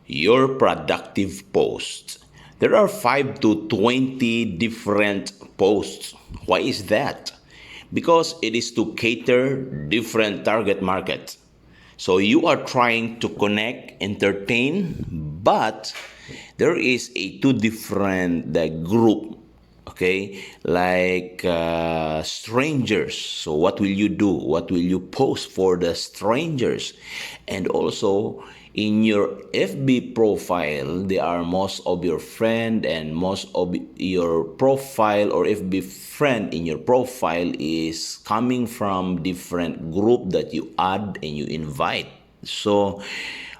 your productive posts. There are 5 to 20 different posts. Why is that? Because it is to cater different target markets. So you are trying to connect, entertain, but there is a two different group, okay, like strangers. So what will you do? What will you post for the strangers? And also in your FB profile, they are most of your friend, and most of your profile or FB friend in your profile is coming from different group that you add and you invite. So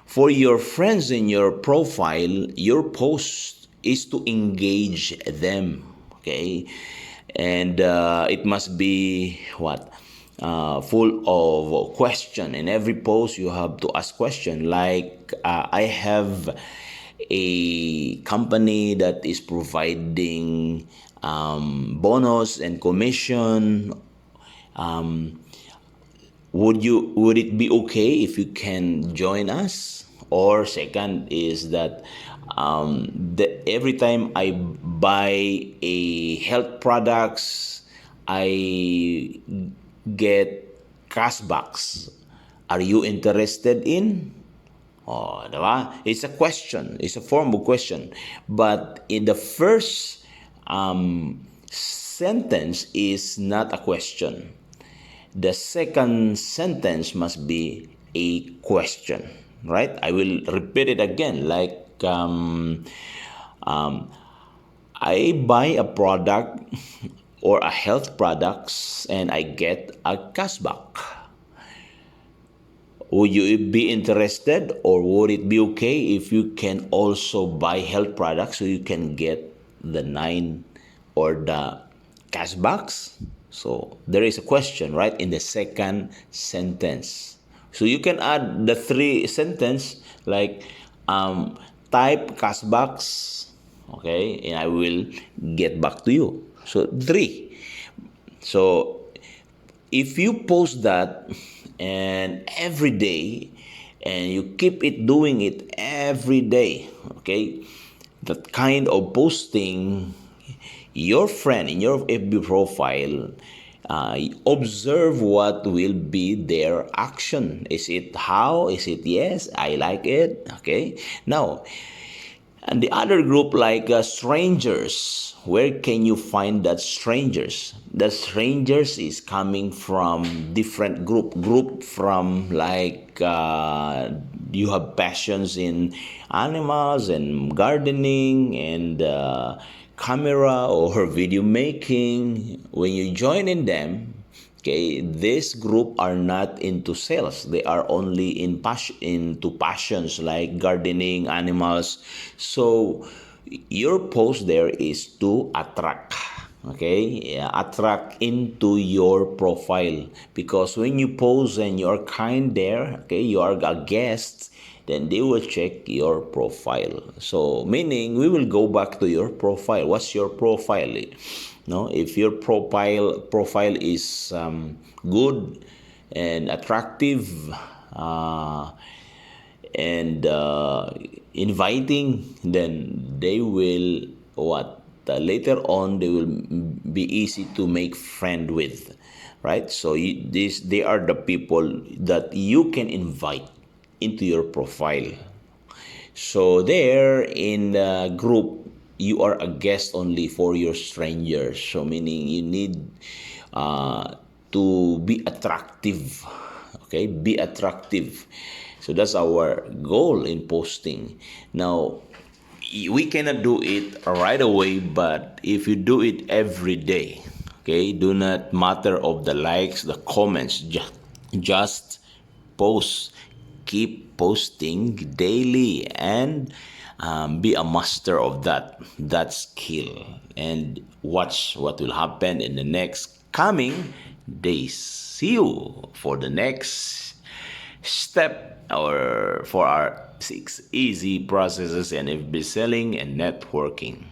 for your friends in your profile, your post is to engage them, okay? And it must be what? Full of question. In every post you have to ask question, like I have a company that is providing bonus and commission. Would it be okay if you can join us? Or second is that every time I buy a health products, I get cashbacks. Are you interested in? Oh, diba? It's a question. It's a form of question. But in the first sentence is not a question. The second sentence must be a question, right? I will repeat it again, like I buy a product or a health products and I get a cashback. Would you be interested, or would it be okay if you can also buy health products so you can get the 9 or the cashbacks? So there is a question, right, in the second sentence. So you can add the 3 sentence like type cashbacks, okay, and I will get back to you. So 3. So if you post that and every day, and you keep it doing it every day, okay, that kind of posting, your friend in your FB profile observe what will be their action. Is it how? Is it yes? I like it. Okay. Now, and the other group, like strangers, where can you find that strangers? The strangers is coming from different group from like you have passions in animals and gardening and camera or video making. When you join in them, okay, this group are not into sales. They are only into passions like gardening, animals. So your post there is to attract, okay, attract into your profile, because when you post and you're kind there, okay, you are a guest, then they will check your profile. So meaning we will go back to your profile. What's your profile? No, if your profile is good and attractive and inviting, then they will what later on they will be easy to make friend with, right? So they are the people that you can invite into your profile. So there in the group, you are a guest only for your strangers. So meaning you need to be attractive. Okay, be attractive. So that's our goal in posting. Now, we cannot do it right away, but if you do it every day, okay, do not matter of the likes, the comments, just post. Keep posting daily and be a master of that skill, and watch what will happen in the next coming days. See you for the next step or for our 6 easy processes in FB selling and networking.